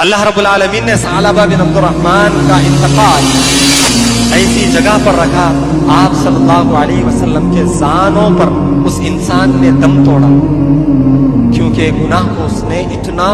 اللہ رب العالمین نے ثعلبہ بن عبد الرحمن کا انتقال ایسی جگہ پر رکھا، آپ صلی اللہ علیہ وسلم کے زانوں پر اس انسان نے دم توڑا، کیونکہ گناہ کو اس نے اتنا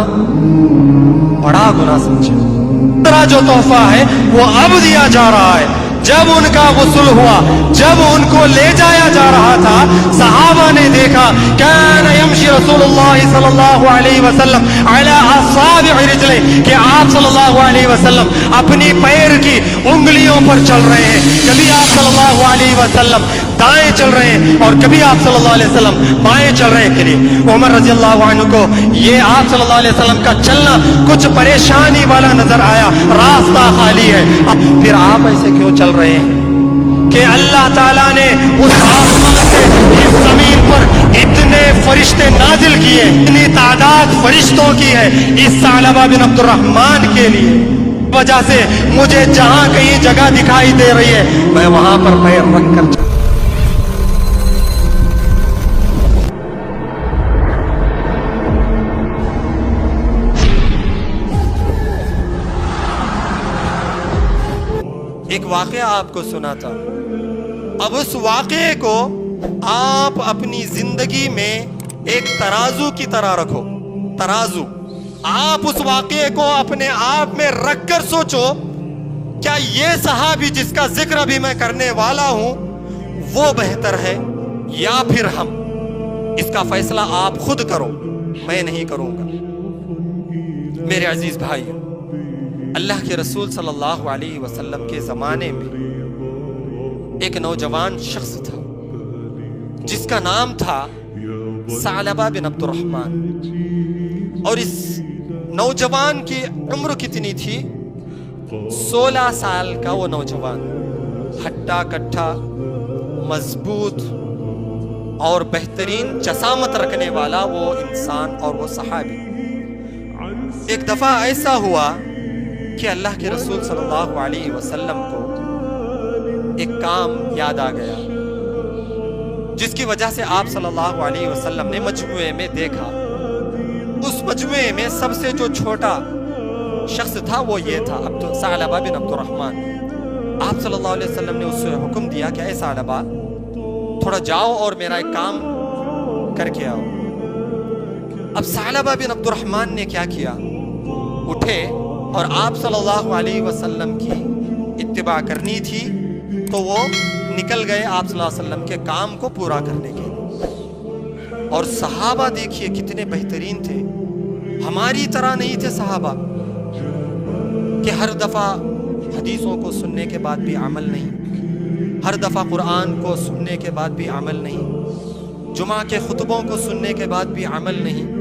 بڑا گناہ سمجھا۔ جو تحفہ ہے وہ اب دیا جا رہا ہے۔ جب ان کا غسل ہوا، جب ان کو لے جایا جا رہا تھا، صحابہ نے دیکھا کان یمشی رسول اللہ صلی اللہ علیہ وسلم علی اصابع رجلہ، کہ آپ صلی اللہ علیہ وسلم اپنی پیر کی انگلیوں پر چل رہے ہیں۔ کبھی آپ صلی اللہ علیہ وسلم دائیں چل رہے ہیں اور کبھی آپ صلی اللہ علیہ وسلم بائیں چل رہے ہیں۔ عمر رضی اللہ عنہ کو یہ آپ صلی اللہ علیہ وسلم کا چلنا کچھ پریشانی والا نظر آیا، راستہ خالی ہے، پھر آپ ایسے کیوں چل رہے ہیں کہ اللہ تعالیٰ نے اس آسمان سے اس زمین پر اتنے فرشتے نازل کیے، اتنی تعداد فرشتوں کی ہے اس ثعلبہ بن عبد الرحمن کے لیے، وجہ سے مجھے جہاں کہیں جگہ دکھائی دے رہی ہے میں وہاں پر پیر رکھ کر ایک واقعہ آپ کو سنا تھا۔ اب اس واقعے کو آپ اپنی زندگی میں ایک ترازو کی طرح رکھو، ترازو۔ آپ اس واقعے کو اپنے آپ میں رکھ کر سوچو، کیا یہ صحابی جس کا ذکر ابھی میں کرنے والا ہوں وہ بہتر ہے یا پھر ہم؟ اس کا فیصلہ آپ خود کرو، میں نہیں کروں گا۔ میرے عزیز بھائی، اللہ کے رسول صلی اللہ علیہ وسلم کے زمانے میں ایک نوجوان شخص تھا جس کا نام تھا ثعلبہ بن عبد الرحمن، اور اس نوجوان کی عمر کتنی تھی؟ 16 سال کا وہ نوجوان، ہٹا کٹھا، مضبوط اور بہترین جسامت رکھنے والا وہ انسان اور وہ صحابی۔ ایک دفعہ ایسا ہوا کہ اللہ کے رسول صلی اللہ علیہ وسلم کو ایک کام یاد آ گیا، جس کی وجہ سے آپ صلی اللہ علیہ وسلم نے مجموعے میں دیکھا۔ اس مجموعے میں سب سے جو چھوٹا شخص تھا وہ یہ تھا ثعلبہ بن عبد الرحمن۔ آپ صلی اللہ علیہ وسلم نے اس سے حکم دیا کہ اے ثعلبہ تھوڑا جاؤ اور میرا ایک کام کر کے آؤ۔ اب ثعلبہ بن عبد الرحمن نے کیا کیا؟ اٹھے اور آپ صلی اللہ علیہ وسلم کی اتباع کرنی تھی تو وہ نکل گئے آپ صلی اللہ علیہ وسلم کے کام کو پورا کرنے کے لیے۔ اور صحابہ دیکھیے کتنے بہترین تھے، ہماری طرح نہیں تھے صحابہ کہ ہر دفعہ حدیثوں کو سننے کے بعد بھی عمل نہیں، ہر دفعہ قرآن کو سننے کے بعد بھی عمل نہیں، جمعہ کے خطبوں کو سننے کے بعد بھی عمل نہیں،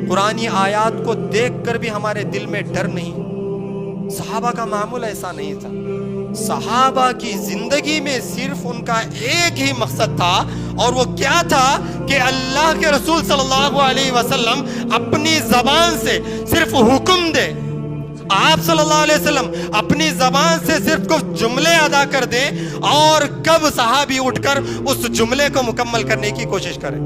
قرآنی آیات کو دیکھ کر بھی ہمارے دل میں ڈر نہیں۔ صحابہ کا معمول ایسا نہیں تھا۔ صحابہ کی زندگی میں صرف ان کا ایک ہی مقصد تھا، اور وہ کیا تھا کہ اللہ کے رسول صلی اللہ علیہ وسلم اپنی زبان سے صرف حکم دے، آپ صلی اللہ علیہ وسلم اپنی زبان سے صرف کچھ جملے ادا کر دیں، اور کب صحابی اٹھ کر اس جملے کو مکمل کرنے کی کوشش کریں۔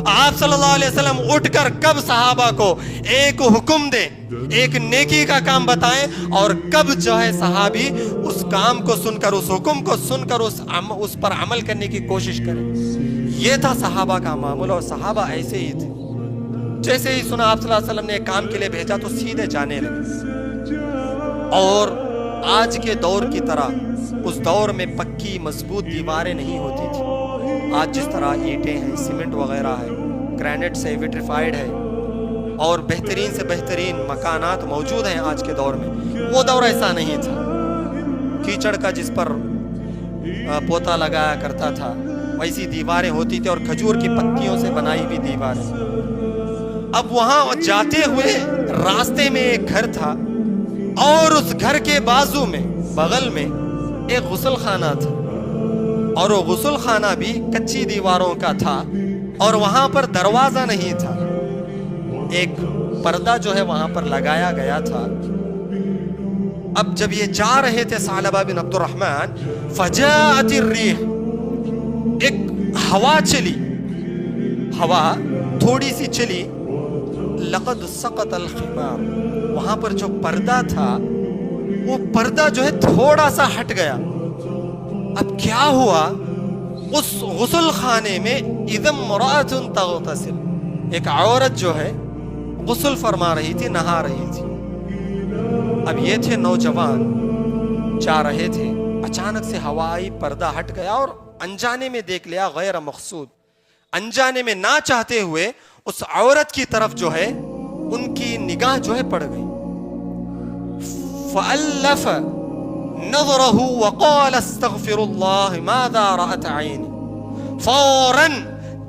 آپ صلی اللہ علیہ وسلم اٹھ کر کب صحابہ کو ایک حکم دیں، ایک نیکی کا کام بتائیں، اور کب جو ہے صحابی اس کام کو سن کر، اس حکم کو سن کر اس پر عمل کرنے کی کوشش کریں۔ یہ تھا صحابہ کا معمول، اور صحابہ ایسے ہی تھے۔ جیسے ہی سنا آپ صلی اللہ علیہ وسلم نے ایک کام کے لیے بھیجا تو سیدھے جانے لگے۔ اور آج کے دور کی طرح اس دور میں پکی مضبوط دیواریں نہیں ہوتی تھی۔ آج جس طرح اینٹیں ہیں، سیمنٹ وغیرہ ہے، گرینائٹ سے ویٹریفائیڈ ہے، اور بہترین سے بہترین مکانات موجود ہیں آج کے دور میں، وہ دور ایسا نہیں تھا۔ کیچڑ کا جس پر پوتا لگایا کرتا تھا ویسی دیواریں ہوتی تھی، اور کھجور کی پتیوں سے بنائی ہوئی دیواریں۔ اب وہاں جاتے ہوئے راستے میں ایک گھر تھا، اور اس گھر کے بازو میں بغل میں ایک غسل خانہ تھا، اور وہ غسل خانہ بھی کچی دیواروں کا تھا، اور وہاں پر دروازہ نہیں تھا، ایک پردہ جو ہے وہاں پر لگایا گیا تھا۔ اب جب یہ جا رہے تھے ثعلبہ بن عبد الرحمن، فجاءت الریح، ایک ہوا چلی، ہوا تھوڑی سی چلی، لقد سقط الخمار، وہاں وہاں پر جو پردہ تھا وہ پردہ جو ہے تھوڑا سا ہٹ گیا. اب کیا ہوا؟ اس غسل خانے میں اذا امرأۃ تغتسل، ایک عورت جو ہے غسل فرما رہی تھی، نہا رہی تھی. اب یہ تھے نوجوان جا رہے تھے، اچانک سے ہوا آئی، پردہ ہٹ گیا اور انجانے میں دیکھ لیا، غیر مقصود، انجانے میں نہ چاہتے ہوئے اس عورت کی طرف جو ہے ان کی نگاہ جو ہے پڑ گئی. فألف نظرہ وقال استغفر اللہ ماذا رأت عینی. فوراً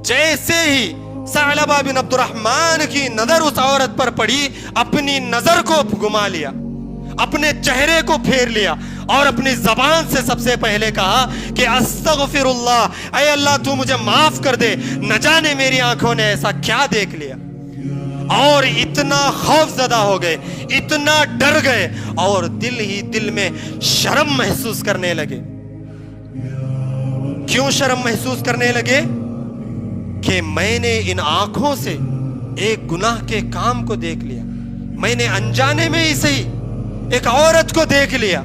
جیسے ہی ثعلبہ بن عبد الرحمن کی نظر اس عورت پر پڑی، اپنی نظر کو گما لیا، اپنے چہرے کو پھیر لیا اور اپنی زبان سے سب سے پہلے کہا کہ استغفر اللہ، اے اللہ تو مجھے معاف کر دے، نہ جانے میری آنکھوں نے ایسا کیا دیکھ لیا. اور اتنا خوف زدہ ہو گئے، اتنا ڈر گئے اور دل ہی دل میں شرم محسوس کرنے لگے. کیوں شرم محسوس کرنے لگے؟ کہ میں نے ان آنکھوں سے ایک گناہ کے کام کو دیکھ لیا، میں نے انجانے میں ہی صحیح ایک عورت کو دیکھ لیا.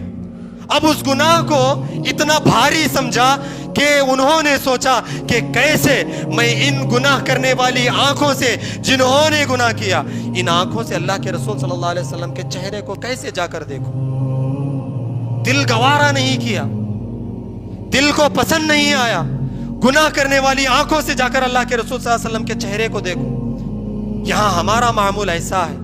اب اس گناہ کو اتنا بھاری سمجھا کہ انہوں نے سوچا کہ کیسے میں ان گناہ کرنے والی آنکھوں سے، جنہوں نے گناہ کیا، ان آنکھوں سے اللہ کے رسول صلی اللہ علیہ وسلم کے چہرے کو کیسے جا کر دیکھوں. دل گوارا نہیں کیا، دل کو پسند نہیں آیا گناہ کرنے والی آنکھوں سے جا کر اللہ کے رسول صلی اللہ علیہ وسلم کے چہرے کو دیکھوں. یہاں ہمارا معمول ایسا ہے،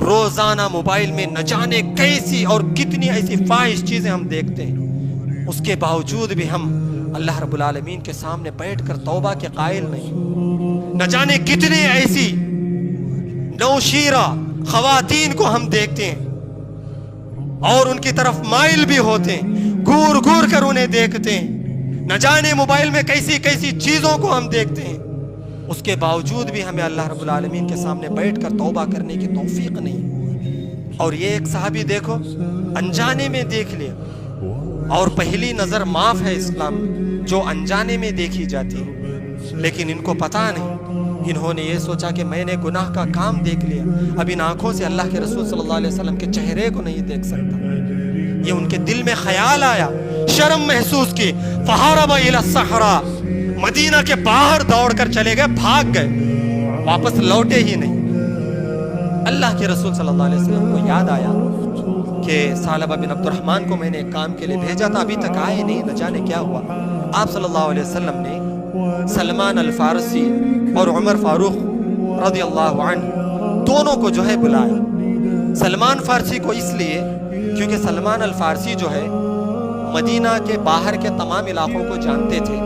روزانہ موبائل میں نہ جانے کیسی اور کتنی ایسی فاحش چیزیں ہم دیکھتے ہیں، اس کے باوجود بھی ہم اللہ رب العالمین کے سامنے بیٹھ کر توبہ کے قائل نہیں. نہ جانے کتنی ایسی نوشیرہ خواتین کو ہم دیکھتے ہیں اور ان کی طرف مائل بھی ہوتے ہیں، گور گور کر انہیں دیکھتے ہیں. نہ جانے موبائل میں کیسی کیسی چیزوں کو ہم دیکھتے ہیں، اس کے باوجود بھی ہمیں اللہ رب العالمین کے سامنے بیٹھ کر توبہ کرنے کی توفیق نہیں. اور یہ ایک صحابی دیکھو، انجانے میں دیکھ لیا. اور پہلی نظر معاف ہے اسلام میں، جو انجانے میں دیکھی جاتی ہے، لیکن ان کو پتہ نہیں، انہوں نے یہ سوچا کہ میں نے گناہ کا کام دیکھ لیا، اب ان آنکھوں سے اللہ کے رسول صلی اللہ علیہ وسلم کے چہرے کو نہیں دیکھ سکتا. یہ ان کے دل میں خیال آیا، شرم محسوس کی. فہرب الی الصحراء، مدینہ کے باہر دوڑ کر چلے گئے، بھاگ گئے، واپس لوٹے ہی نہیں. اللہ کے رسول صلی اللہ علیہ وسلم کو یاد آیا کہ ثعلبہ بن عبد الرحمن کو میں نے ایک کام کے لیے بھیجا تھا، ابھی تک آئے نہیں، نہ جانے کیا ہوا. آپ صلی اللہ علیہ وسلم نے سلمان الفارسی اور عمر فاروق رضی اللہ عنہ دونوں کو جو ہے بلایا. سلمان فارسی کو اس لیے کیونکہ سلمان الفارسی جو ہے مدینہ کے باہر کے تمام علاقوں کو جانتے تھے،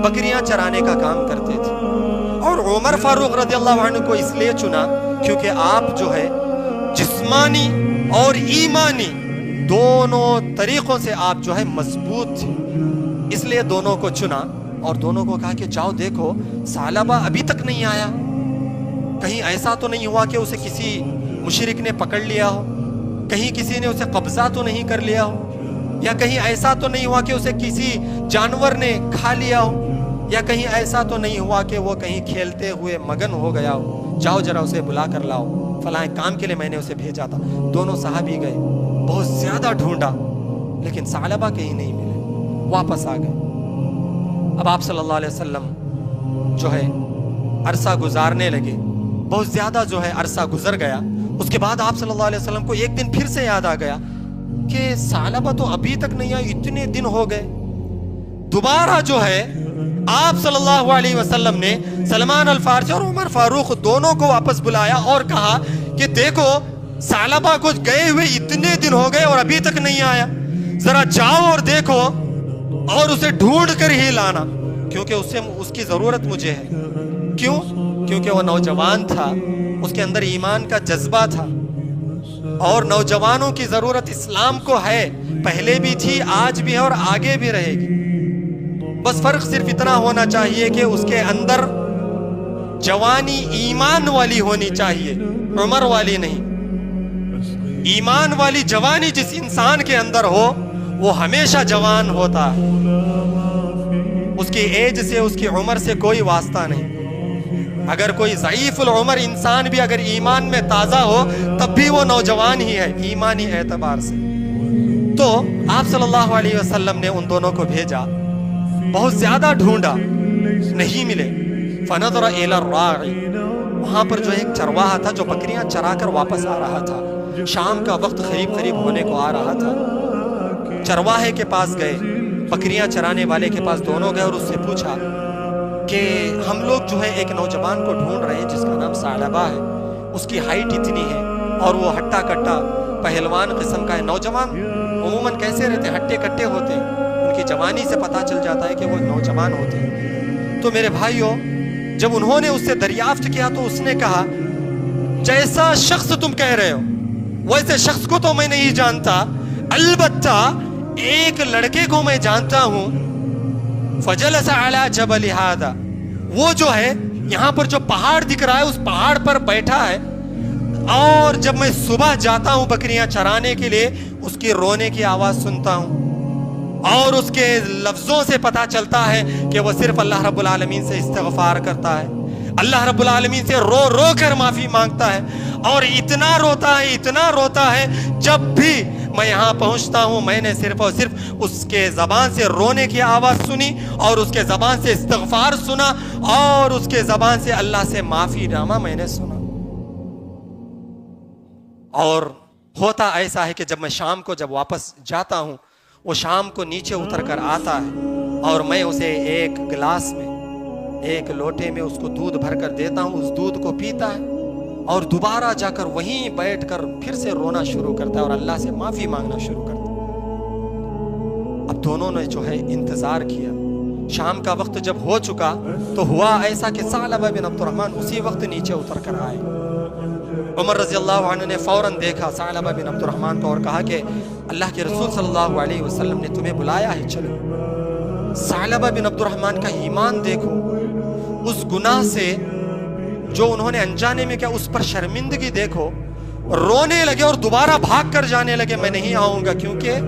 بکریاں چرانے کا کام کرتے تھے. اور عمر فاروق رضی اللہ عنہ کو اس لیے چنا کیونکہ آپ جو ہے جسمانی اور ایمانی دونوں طریقوں سے آپ جو ہے مضبوط تھے، اس لیے دونوں کو چنا اور دونوں کو کہا کہ جاؤ دیکھو ثعلبہ ابھی تک نہیں آیا، کہیں ایسا تو نہیں ہوا کہ اسے کسی مشرک نے پکڑ لیا ہو، کہیں کسی نے اسے قبضہ تو نہیں کر لیا ہو، یا کہیں ایسا تو نہیں ہوا کہ اسے کسی جانور نے کھا لیا ہو، یا کہیں ایسا تو نہیں ہوا کہ وہ کہیں کھیلتے ہوئے مگن ہو گیا ہو، جاؤ ذرا اسے بلا کر لاؤ، فلاں کام کے لیے میں نے اسے بھیجا تھا. دونوں صحابی گئے، بہت زیادہ ڈھونڈا لیکن ثعلبہ کہیں نہیں ملے، واپس آ گئے. اب آپ صلی اللہ علیہ وسلم جو ہے عرصہ گزارنے لگے، بہت زیادہ جو ہے عرصہ گزر گیا. اس کے بعد آپ صلی اللہ علیہ وسلم کو ایک دن پھر سے یاد آ گیا کہ ثعلبہ تو ابھی تک نہیں آئی، اتنے دن ہو گئے. دوبارہ جو ہے آپ صلی اللہ علیہ وسلم نے سلمان الفارسی اور عمر فاروق دونوں کو واپس بلایا اور کہا کہ دیکھو ثعلبہ کو گئے ہوئے اتنے دن ہو گئے اور ابھی تک نہیں آیا، ذرا جاؤ اور دیکھو اور اسے ڈھونڈ کر ہی لانا، کیونکہ اس کی ضرورت مجھے ہے. کیوں؟ کیونکہ وہ نوجوان تھا، اس کے اندر ایمان کا جذبہ تھا، اور نوجوانوں کی ضرورت اسلام کو ہے، پہلے بھی تھی، آج بھی ہے اور آگے بھی رہے گی. بس فرق صرف اتنا ہونا چاہیے کہ اس کے اندر جوانی ایمان والی ہونی چاہیے، عمر والی نہیں. ایمان والی جوانی جس انسان کے اندر ہو وہ ہمیشہ جوان ہوتا ہے، اس کی ایج سے، اس کی عمر سے کوئی واسطہ نہیں. اگر کوئی ضعیف العمر انسان بھی اگر ایمان میں تازہ ہو تب بھی وہ نوجوان ہی ہے ایمانی اعتبار سے. تو آپ صلی اللہ علیہ وسلم نے ان دونوں کو بھیجا, بہت زیادہ ڈھونڈا, نہیں ملے. فنظر الی الراعی, وہاں پر جو ایک چرواہا تھا جو بکریاں چرا کر واپس آ رہا تھا, شام کا وقت قریب ہونے کو آ رہا تھا. چرواہے کے پاس گئے, بکریاں چرانے والے کے پاس دونوں گئے اور اس سے پوچھا کہ ہم لوگ جو ہے ایک نوجوان کو ڈھونڈ رہے ہیں جس کا نام ثعلبہ ہے, اس کی ہائٹ اتنی ہے اور وہ ہٹا کٹا پہلوان قسم کا ہے. نوجوان عموماً کیسے رہتے ہیں؟ ہٹے کٹے ہوتے ہیں, ان کی جوانی سے پتہ چل جاتا ہے کہ وہ نوجوان ہوتے ہیں. تو میرے بھائیوں, جب انہوں نے اس سے دریافت کیا تو اس نے کہا جیسا شخص تم کہہ رہے ہو ویسے شخص کو تو میں نہیں جانتا, البتہ ایک لڑکے کو میں جانتا ہوں. فجلس علی جبل ھذا, وہ جو ہے یہاں پر جو پہاڑ دکھ رہا ہے اس پہاڑ پر بیٹھا ہے, اور جب میں صبح جاتا ہوں بکریاں چرانے کے لیے اس کی رونے کی آواز سنتا ہوں اور اس کے لفظوں سے پتہ چلتا ہے کہ وہ صرف اللہ رب العالمین سے استغفار کرتا ہے, اللہ رب العالمین سے رو رو کر معافی مانگتا ہے. اور اتنا روتا ہے جب بھی میں یہاں پہنچتا ہوں میں نے صرف اور صرف اس کے زبان سے رونے کی آواز سنی اور اس کے زبان سے استغفار سنا اور اس کے زبان سے اللہ سے معافی نامہ میں نے سنا. اور ہوتا ایسا ہے کہ جب میں شام کو جب واپس جاتا ہوں وہ شام کو نیچے اتر کر آتا ہے اور میں اسے ایک گلاس میں ایک لوٹے میں اس کو دودھ بھر کر دیتا ہوں, اس دودھ کو پیتا ہے اور دوبارہ جا کر وہیں بیٹھ کر پھر سے رونا شروع کرتا ہے اور اللہ سے معافی مانگنا شروع کرتا ہے. اب دونوں نے جو ہے انتظار کیا, شام کا وقت جب ہو چکا تو ہوا ایسا کہ ثعلبہ بن عبد الرحمن اسی وقت نیچے اتر کر آئے. عمر رضی اللہ عنہ نے فوراً دیکھا ثعلبہ بن عبد الرحمن کو اور کہا کہ اللہ کے رسول صلی اللہ علیہ وسلم نے تمہیں بلایا ہے, چلو. ثعلبہ بن عبد الرحمن کا ایمان دیکھو, اس گناہ سے جو انہوں نے انجانے میں کیا اس پر شرمندگی دیکھو, رونے لگے اور دوبارہ بھاگ کر جانے لگے, میں نہیں آؤں گا کیونکہ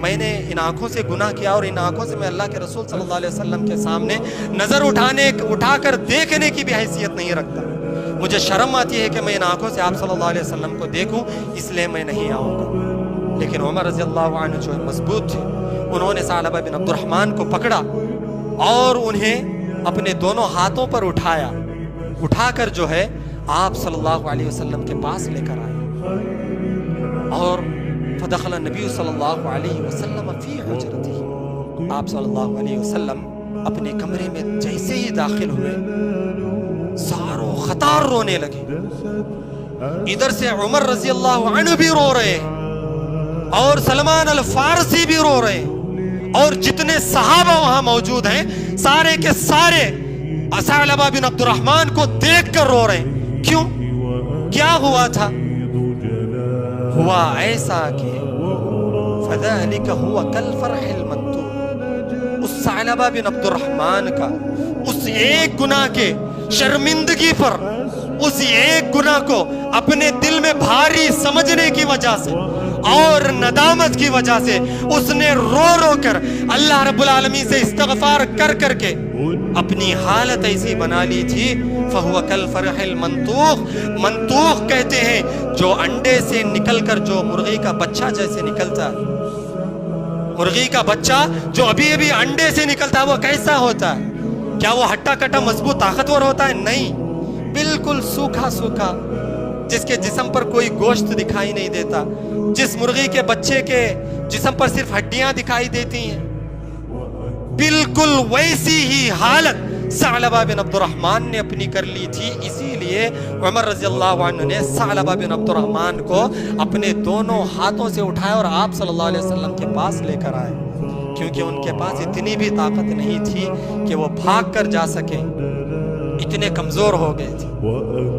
میں نے ان آنکھوں سے گناہ کیا اور ان آنکھوں سے میں اللہ کے رسول صلی اللہ علیہ وسلم کے سامنے نظر اٹھا کر دیکھنے کی بھی حیثیت نہیں رکھتا, مجھے شرم آتی ہے کہ میں ان آنکھوں سے آپ صلی اللہ علیہ وسلم کو دیکھوں, اس لیے میں نہیں آؤں گا. لیکن عمر رضی اللہ عنہ جو مضبوط تھے, انہوں نے ثعلبہ بن عبد الرحمن کو پکڑا اور انہیں اپنے دونوں ہاتھوں پر اٹھا کر جو ہے آپ صلی اللہ علیہ وسلم کے پاس لے کر آئے اور فدخل النبی صلی اللہ علیہ وسلم فی حجرتہ, آپ صلی اللہ علیہ وسلم اپنے کمرے میں جیسے ہی داخل ہوئے ساروں خطار رونے لگے. ادھر سے عمر رضی اللہ عنہ بھی رو رہے اور سلمان الفارسی بھی رو رہے اور جتنے صحابہ وہاں موجود ہیں سارے کے سارے ثعلبہ بن عبد الرحمن کو دیکھ کر رو رہے ہیں. کیوں؟ کیا ہوا تھا؟ ہوا ایسا کہ فذلک ہوا کالفرح المنتور, اس ثعلبہ بن عبد الرحمن کا اس ایک گناہ کے شرمندگی پر, اس ایک گناہ کو اپنے دل میں بھاری سمجھنے کی وجہ سے اور ندامت کی وجہ سے اس نے رو رو کر اللہ رب العالمین سے استغفار کر کر کے اپنی حالت ایسی بنا لی تھی. فہو کالفرح المنطوق, منطوق کہتے ہیں جو انڈے سے نکل کر جو مرغی کا بچہ جیسے نکلتا ہے, مرغی کا بچہ جو ابھی ابھی انڈے سے نکلتا ہے وہ کیسا ہوتا ہے؟ کیا وہ ہٹا کٹا مضبوط طاقتور ہوتا ہے؟ نہیں, بالکل سوکھا سوکھا, جس کے جسم پر کوئی گوشت دکھائی نہیں دیتا, جس مرغی کے بچے کے جسم پر صرف ہڈیاں دکھائی دیتی ہیں, بالکل ویسی ہی حالت ثعلبہ بن عبد الرحمن نے اپنی کر لی تھی. اسی لیے عمر رضی اللہ عنہ نے ثعلبہ بن عبد الرحمن کو اپنے دونوں ہاتھوں سے اٹھایا اور آپ صلی اللہ علیہ وسلم کے پاس لے کر آئے, کیونکہ ان کے پاس اتنی بھی طاقت نہیں تھی کہ وہ بھاگ کر جا سکیں, اتنے کمزور ہو گئے تھے.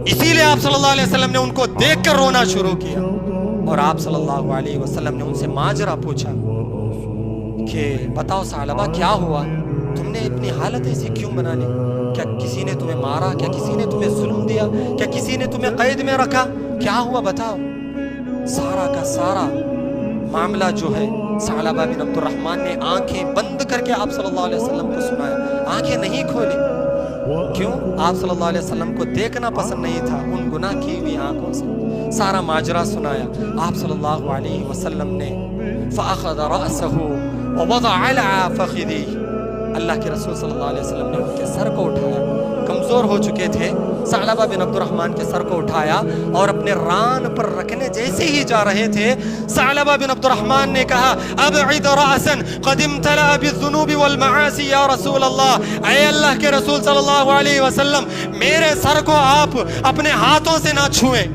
اسی لیے آپ صلی اللہ علیہ وسلم نے ان کو دیکھ کر رونا شروع کیا اور آپ صلی اللہ علیہ وسلم نے ان سے ماجرا پوچھا کہ بتاؤ ثعلبہ کیا ہوا, تم نے اپنی حالت ایسی کیوں بنا لی؟ کیا کسی نے تمہیں مارا؟ کیا کسی نے تمہیں ظلم دیا؟ کیا کسی نے تمہیں قید میں رکھا؟ کیا ہوا بتاؤ. سارا کا سارا معاملہ جو ہے ثعلبہ بن عبد الرحمن نے آنکھیں بند کر کے آپ صلی اللہ علیہ وسلم کو سنایا, آنکھیں نہیں کھولی. کیوں؟ آپ صلی اللہ علیہ وسلم کو دیکھنا پسند نہیں تھا ان گناہ کی ہوئی آنکھوں سے۔ سارا ماجرا سنایا آپ صلی اللہ علیہ وسلم نے۔ فَأَخَذَ رَأْسَهُ وَوَضَعَ عَلَىٰ فَخِذِهِ، اللہ کے رسول صلی اللہ علیہ وسلم نے ان کے سر کو اٹھایا، کمزور ہو چکے تھے، ثعلبہ بن عبد الرحمن کے سر کو اٹھایا اور اپنے ران پر رکھنے جیسے ہی جا رہے تھے، ثعلبہ بن عبد الرحمن نے کہا ابعد رأسا قد امتلأ بالذنوب والمعاصی یا رسول اللہ، اے اللہ کے رسول صلی اللہ علیہ وسلم میرے سر کو آپ اپنے ہاتھوں سے نہ چھوئیں،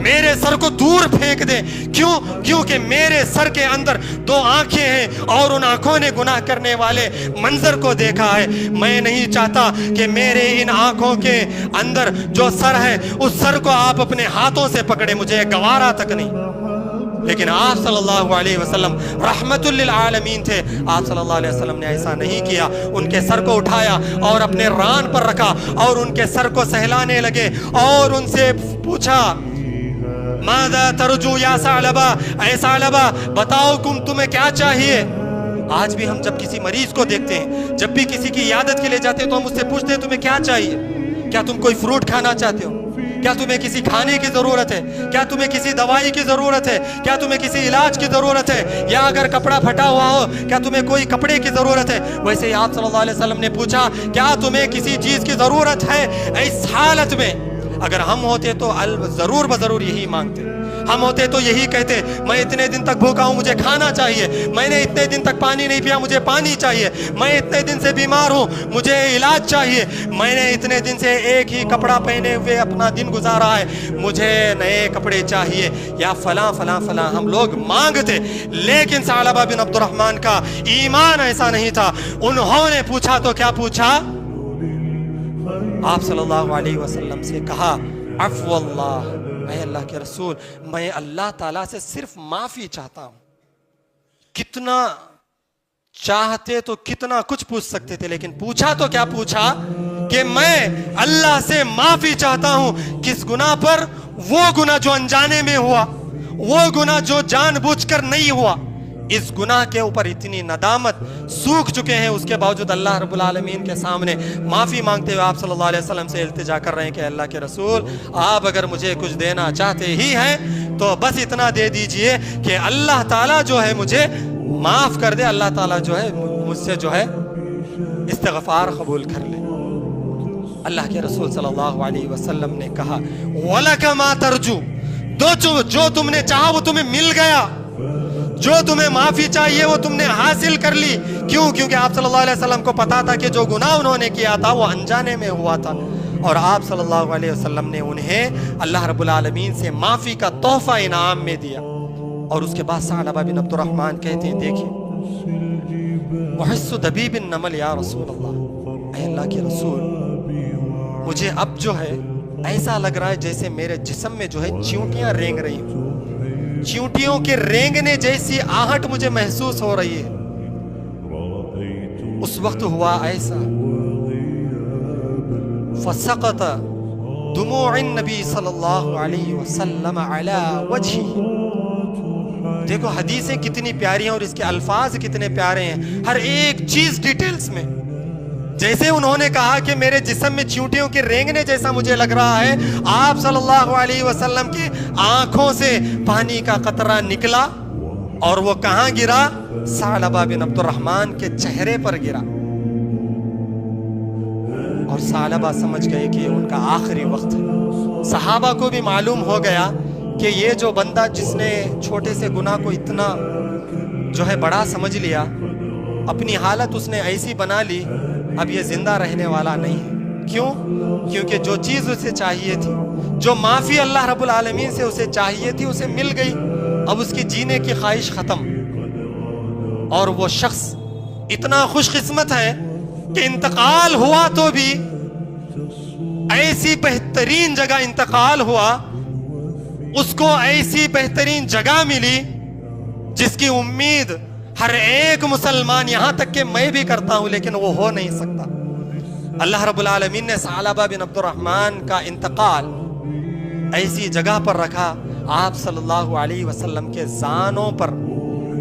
میرے سر کو دور پھینک دیں۔ کیوں؟ کیونکہ میرے سر کے اندر دو آنکھیں ہیں اور ان آنکھوں نے گناہ کرنے والے منظر کو دیکھا ہے، میں نہیں چاہتا کہ میرے ان آنکھوں کے اندر جو سر ہے اس سر کو آپ اپنے ہاتھوں سے پکڑے، مجھے گوارا تک نہیں۔ لیکن آپ صلی اللہ علیہ وسلم رحمت للعالمین تھے، آپ صلی اللہ علیہ وسلم نے ایسا نہیں کیا، ان کے سر کو اٹھایا اور اپنے ران پر رکھا اور ان کے سر کو سہلانے لگے اور ان سے پوچھا ماذا ترجو یا ثعلبہ، اے ثعلبہ بتاؤ تمہیں کیا چاہیے۔ آج بھی ہم جب کسی مریض کو دیکھتے ہیں، جب بھی کسی کی عیادت کے لیے جاتے ہیں تو ہم اس سے پوچھتے ہیں تمہیں کیا چاہیے؟ کیا تم کوئی فروٹ کھانا چاہتے ہو؟ کیا تمہیں کسی کھانے کی ضرورت ہے؟ کیا تمہیں کسی دوائی کی ضرورت ہے؟ کیا تمہیں کسی علاج کی ضرورت ہے؟ یا اگر کپڑا پھٹا ہوا ہو کیا تمہیں کوئی کپڑے کی ضرورت ہے؟ ویسے ہی آپ صلی اللہ علیہ وسلم نے پوچھا کیا تمہیں کسی چیز کی ضرورت ہے؟ اس حالت میں اگر ہم ہوتے تو ضرور بضرور یہی مانگتے، ہم ہوتے تو یہی کہتے میں اتنے دن تک بھوکا ہوں مجھے کھانا چاہیے، میں نے اتنے دن تک پانی نہیں پیا مجھے پانی چاہیے، میں اتنے دن سے بیمار ہوں مجھے علاج چاہیے، میں نے اتنے دن سے ایک ہی کپڑا پہنے ہوئے اپنا دن گزارا ہے مجھے نئے کپڑے چاہیے، یا فلاں فلاں فلاں ہم لوگ مانگتے۔ لیکن ثعلبہ بن عبد الرحمن کا ایمان ایسا نہیں تھا، انہوں نے پوچھا تو کیا پوچھا؟ آپ صلی اللہ علیہ وسلم سے کہا عفو اللہ، اے اللہ کے رسول میں اللہ تعالیٰ سے صرف معافی چاہتا ہوں۔ کتنا چاہتے تو کتنا کچھ پوچھ سکتے تھے، لیکن پوچھا تو کیا پوچھا کہ میں اللہ سے معافی چاہتا ہوں۔ کس گناہ پر؟ وہ گناہ جو انجانے میں ہوا، وہ گناہ جو جان بوجھ کر نہیں ہوا۔ اس گناہ کے اوپر اتنی ندامت سوکھ چکے ہیں، اس کے باوجود اللہ رب العالمین کے سامنے معافی مانگتے ہوئے آپ صلی اللہ علیہ وسلم سے التجا کر رہے ہیں کہ اللہ کے رسول آپ اگر مجھے کچھ دینا چاہتے ہی ہیں تو بس اتنا دے دیجئے کہ اللہ تعالیٰ جو ہے مجھے معاف کر دے، اللہ تعالیٰ جو ہے مجھ سے جو ہے استغفار قبول کر لے۔ اللہ کے رسول صلی اللہ علیہ وسلم نے کہا وَلَكَ مَا تَرْجُو، جو تم نے چاہا وہ تمہیں مل گیا، جو تمہیں معافی چاہیے وہ تم نے حاصل کر لی۔ کیوں؟ کیونکہ آپ صلی اللہ علیہ وسلم کو پتا تھا کہ جو گناہ انہوں نے کیا تھا وہ انجانے میں ہوا تھا، اور آپ صلی اللہ علیہ وسلم نے انہیں اللہ رب العالمین سے معافی کا تحفہ انعام میں دیا۔ اور اس کے بعد ثعلبہ بن عبد الرحمن کہتے ہیں دیکھیں وحس دبیب النمل یا رسول اللہ، اے اللہ کے رسول مجھے اب جو ہے ایسا لگ رہا ہے جیسے میرے جسم میں جو ہے چیونٹیاں رینگ رہی ہوں، چیونٹیوں کے رینگنے جیسی آہٹ مجھے محسوس ہو رہی ہے۔ اس وقت ہوا ایسا فسقط دموع النبی صلی اللہ علیہ وسلم علی وجہہ۔ دیکھو حدیثیں کتنی پیاری ہیں اور اس کے الفاظ کتنے پیارے ہیں، ہر ایک چیز ڈیٹیلز میں۔ جیسے انہوں نے کہا کہ میرے جسم میں چیونٹیوں کے رینگنے جیسا مجھے لگ رہا ہے، آپ صلی اللہ علیہ وسلم کی آنکھوں سے پانی کا قطرہ نکلا اور وہ کہاں گرا؟ ثعلبہ بن عبد الرحمن کے چہرے پر گرا، اور ثعلبہ سمجھ گئے کہ ان کا آخری وقت ہے۔ صحابہ کو بھی معلوم ہو گیا کہ یہ جو بندہ جس نے چھوٹے سے گناہ کو اتنا جو ہے بڑا سمجھ لیا، اپنی حالت اس نے ایسی بنا لی، اب یہ زندہ رہنے والا نہیں ہے۔ کیوں؟ کیونکہ جو چیز اسے چاہیے تھی، جو معافی اللہ رب العالمین سے اسے چاہیے تھی، اسے مل گئی، اب اس کی جینے کی خواہش ختم۔ اور وہ شخص اتنا خوش قسمت ہے کہ انتقال ہوا تو بھی ایسی بہترین جگہ انتقال ہوا، اس کو ایسی بہترین جگہ ملی جس کی امید ہر ایک مسلمان یہاں تک کہ میں بھی کرتا ہوں، لیکن وہ ہو نہیں سکتا۔ اللہ رب العالمین نے ثعلبہ بن عبد الرحمن کا انتقال ایسی جگہ پر رکھا، آپ صلی اللہ علیہ وسلم کے زانوں پر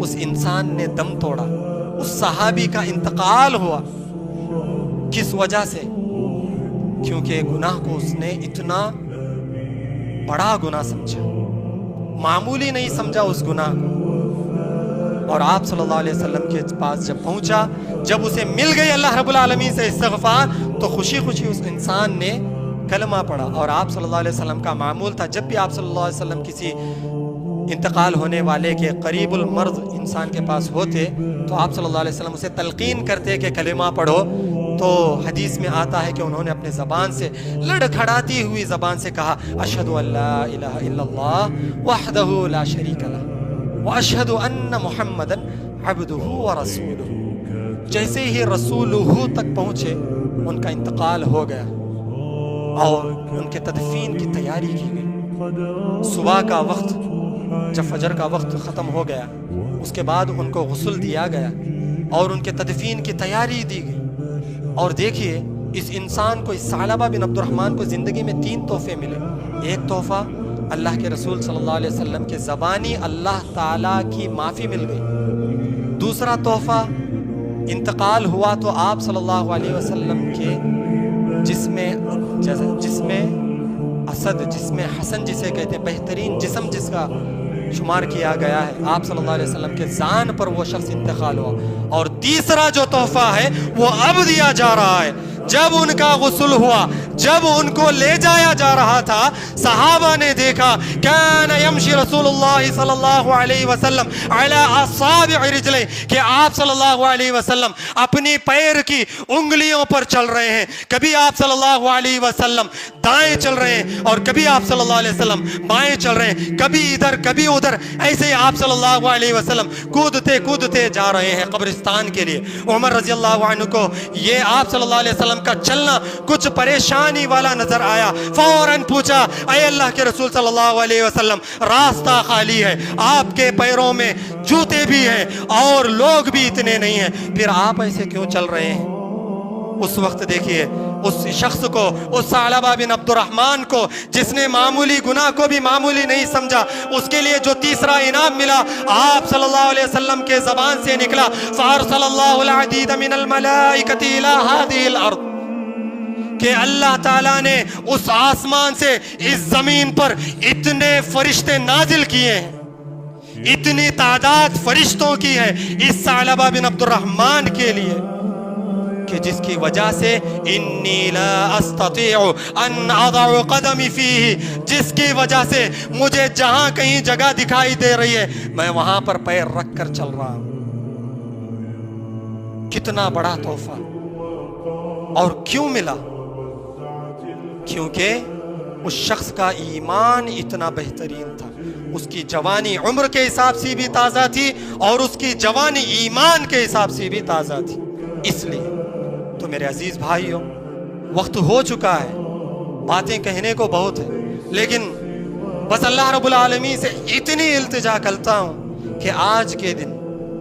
اس انسان نے دم توڑا، اس صحابی کا انتقال ہوا۔ کس وجہ سے؟ کیونکہ گناہ کو اس نے اتنا بڑا گناہ سمجھا، معمولی نہیں سمجھا اس گناہ کو۔ اور آپ صلی اللہ علیہ وسلم کے پاس جب پہنچا، جب اسے مل گئی اللہ رب العالمین سے استغفار، تو خوشی خوشی اس انسان نے کلمہ پڑھا۔ اور آپ صلی اللہ علیہ وسلم کا معمول تھا، جب بھی آپ صلی اللہ علیہ وسلم کسی انتقال ہونے والے کے قریب المرض انسان کے پاس ہوتے تو آپ صلی اللہ علیہ وسلم اسے تلقین کرتے کہ کلمہ پڑھو۔ تو حدیث میں آتا ہے کہ انہوں نے اپنے زبان سے لڑکھڑاتی ہوئی زبان سے کہا، اشہد ان لا الہ الا اللہ وحدہ لا شریک لہ واشہد ان محمدا عبدہ ورسولہ۔ جیسے ہی رسولہ تک پہنچے ان کا انتقال ہو گیا اور ان کے تدفین کی تیاری کی گئی۔ صبح کا وقت جب فجر کا وقت ختم ہو گیا، اس کے بعد ان کو غسل دیا گیا اور ان کے تدفین کی تیاری دی گئی۔ اور دیکھیے اس انسان کو، اس ثعلبہ بن عبد الرحمن کو زندگی میں 3 تحفے ملے۔ ایک تحفہ اللہ کے رسول صلی اللہ علیہ وسلم کے زبانی اللہ تعالیٰ کی معافی مل گئی۔ دوسرا تحفہ، انتقال ہوا تو آپ صلی اللہ علیہ وسلم کے جسم اسد، جسم حسن جسے کہتے ہیں، بہترین جسم جس کا شمار کیا گیا ہے، آپ صلی اللہ علیہ وسلم کے ذان پر وہ شخص انتقال ہوا۔ اور تیسرا جو تحفہ ہے وہ اب دیا جا رہا ہے۔ جب ان کا غسل ہوا، جب ان کو لے جایا جا رہا تھا، صحابہ نے دیکھا کان یمشی رسول اللہ صلی اللہ علیہ وسلم علی اصابع رجلہ، کہ آپ صلی اللہ علیہ وسلم اپنی پیر کی انگلیوں پر چل رہے ہیں۔ کبھی آپ صلی اللہ علیہ وسلم دائیں چل رہے ہیں اور کبھی آپ صلی اللہ علیہ وسلم بائیں چل رہے ہیں، کبھی ادھر کبھی ادھر، ایسے ہی آپ صلی اللہ علیہ وسلم کودتے جا رہے ہیں قبرستان کے لیے۔ عمر رضی اللہ عنہ کو یہ آپ صلی اللہ علیہ وسلم کا چلنا کچھ پریشانی والا نظر آیا، فوراً پوچھا، اے اللہ کے رسول صلی اللہ علیہ وسلم، راستہ خالی ہے، آپ کے پیروں میں جوتے بھی ہیں اور لوگ بھی اتنے نہیں ہیں، پھر آپ ایسے کیوں چل رہے ہیں؟ اس وقت دیکھیے اس شخص کو، اس ثعلبہ بن عبد الرحمن کو، جس نے معمولی گناہ کو بھی معمولی نہیں سمجھا، اس کے لیے جو تیسرا انعام ملا آپ صلی اللہ علیہ وسلم کے زبان سے نکلا، فارسل اللہ العدید من الملائکۃ الی ہذہ الارض، کہ اللہ تعالیٰ نے اس آسمان سے اس زمین پر اتنے فرشتے نازل کیے ہیں، اتنی تعداد فرشتوں کی ہے اس ثعلبہ بن عبد الرحمن کے لیے، کہ جس کی وجہ سے انی لا استطیع ان اضع قدمی فیہ، جس کی وجہ سے مجھے جہاں کہیں جگہ دکھائی دے رہی ہے میں وہاں پر پیر رکھ کر چل رہا ہوں۔ کتنا بڑا تحفہ! اور کیوں ملا؟ کیونکہ اس شخص کا ایمان اتنا بہترین تھا، اس کی جوانی عمر کے حساب سے بھی تازہ تھی اور اس کی جوانی ایمان کے حساب سے بھی تازہ تھی۔ اس لیے تو میرے عزیز بھائیوں، وقت ہو چکا ہے، باتیں کہنے کو بہت ہے، لیکن بس اللہ رب العالمین سے اتنی التجا کرتا ہوں کہ آج کے دن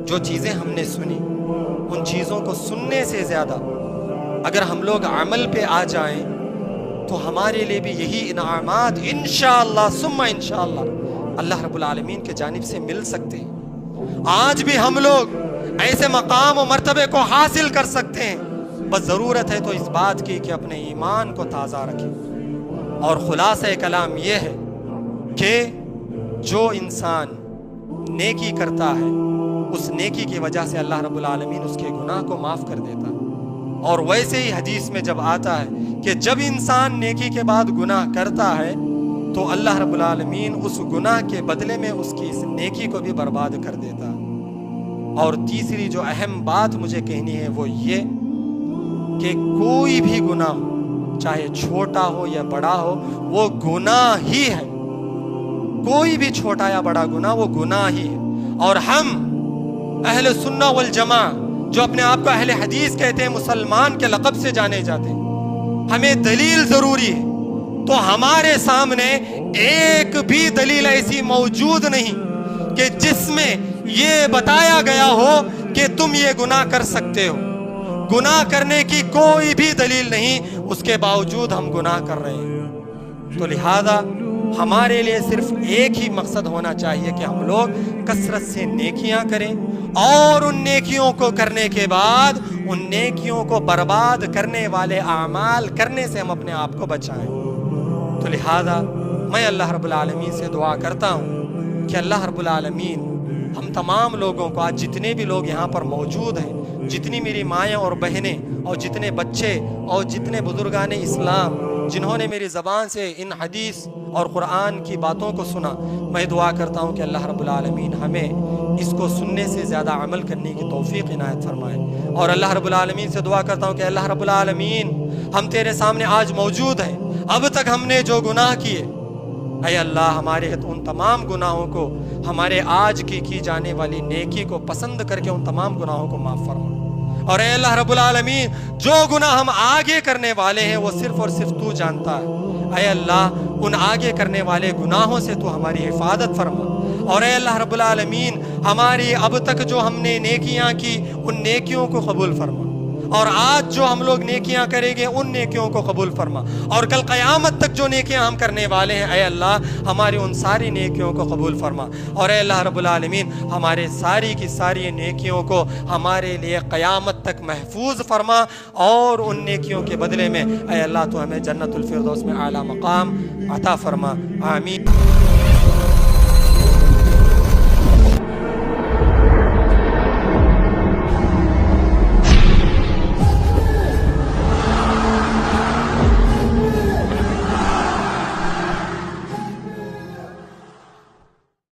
جو چیزیں ہم نے سنی، ان چیزوں کو سننے سے زیادہ اگر ہم لوگ عمل پہ آ جائیں تو ہمارے لیے بھی یہی انعامات انشاءاللہ ثم انشاءاللہ اللہ رب العالمین کے جانب سے مل سکتے ہیں۔ آج بھی ہم لوگ ایسے مقام و مرتبے کو حاصل کر سکتے ہیں، بس ضرورت ہے تو اس بات کی کہ اپنے ایمان کو تازہ رکھیں۔ اور خلاصہ کلام یہ ہے کہ جو انسان نیکی کرتا ہے، اس نیکی کی وجہ سے اللہ رب العالمین اس کے گناہ کو معاف کر دیتا ہے۔ اور ویسے ہی حدیث میں جب آتا ہے کہ جب انسان نیکی کے بعد گناہ کرتا ہے تو اللہ رب العالمین اس گناہ کے بدلے میں اس کی اس نیکی کو بھی برباد کر دیتا ہے۔ اور تیسری جو اہم بات مجھے کہنی ہے وہ یہ کہ کوئی بھی گناہ ہو، چاہے چھوٹا ہو یا بڑا ہو، وہ گناہ ہی ہے۔ کوئی بھی چھوٹا یا بڑا گناہ وہ گناہ ہی ہے۔ اور ہم اہل سنہ والجماع جو اپنے آپ کو اہل حدیث کہتے ہیں، مسلمان کے لقب سے جانے جاتے ہیں، ہمیں دلیل ضروری ہے۔ تو ہمارے سامنے ایک بھی دلیل ایسی موجود نہیں کہ جس میں یہ بتایا گیا ہو کہ تم یہ گناہ کر سکتے ہو۔ گناہ کرنے کی کوئی بھی دلیل نہیں، اس کے باوجود ہم گناہ کر رہے ہیں۔ تو لہذا ہمارے لیے صرف ایک ہی مقصد ہونا چاہیے کہ ہم لوگ کثرت سے نیکیاں کریں، اور ان نیکیوں کو کرنے کے بعد ان نیکیوں کو برباد کرنے والے اعمال کرنے سے ہم اپنے آپ کو بچائیں۔ تو لہذا میں اللہ رب العالمین سے دعا کرتا ہوں کہ اللہ رب العالمین ہم تمام لوگوں کو، آج جتنے بھی لوگ یہاں پر موجود ہیں، جتنی میری مائیں اور بہنیں اور جتنے بچے اور جتنے بزرگان اسلام جنہوں نے میری زبان سے ان حدیث اور قرآن کی باتوں کو سنا، میں دعا کرتا ہوں کہ اللہ رب العالمین ہمیں اس کو سننے سے زیادہ عمل کرنے کی توفیق عنایت فرمائے۔ اور اللہ رب العالمین سے دعا کرتا ہوں کہ اللہ رب العالمین ہم تیرے سامنے آج موجود ہیں، اب تک ہم نے جو گناہ کیے، اے اللہ ہمارے ان تمام گناہوں کو، ہمارے آج کی جانے والی نیکی کو پسند کر کے ان تمام گناہوں کو معاف فرما۔ اور اے اللہ رب العالمین جو گناہ ہم آگے کرنے والے ہیں وہ صرف اور صرف تو جانتا ہے، اے اللہ ان آگے کرنے والے گناہوں سے تو ہماری حفاظت فرما۔ اور اے اللہ رب العالمین ہماری اب تک جو ہم نے نیکیاں کی ان نیکیوں کو قبول فرما، اور آج جو ہم لوگ نیکیاں کریں گے ان نیکیوں کو قبول فرما، اور کل قیامت تک جو نیکیاں ہم کرنے والے ہیں اے اللہ ہماری ان ساری نیکیوں کو قبول فرما۔ اور اے اللہ رب العالمین ہمارے ساری کی ساری نیکیوں کو ہمارے لیے قیامت تک محفوظ فرما، اور ان نیکیوں کے بدلے میں اے اللہ تو ہمیں جنت الفردوس میں اعلیٰ مقام عطا فرما۔ آمین۔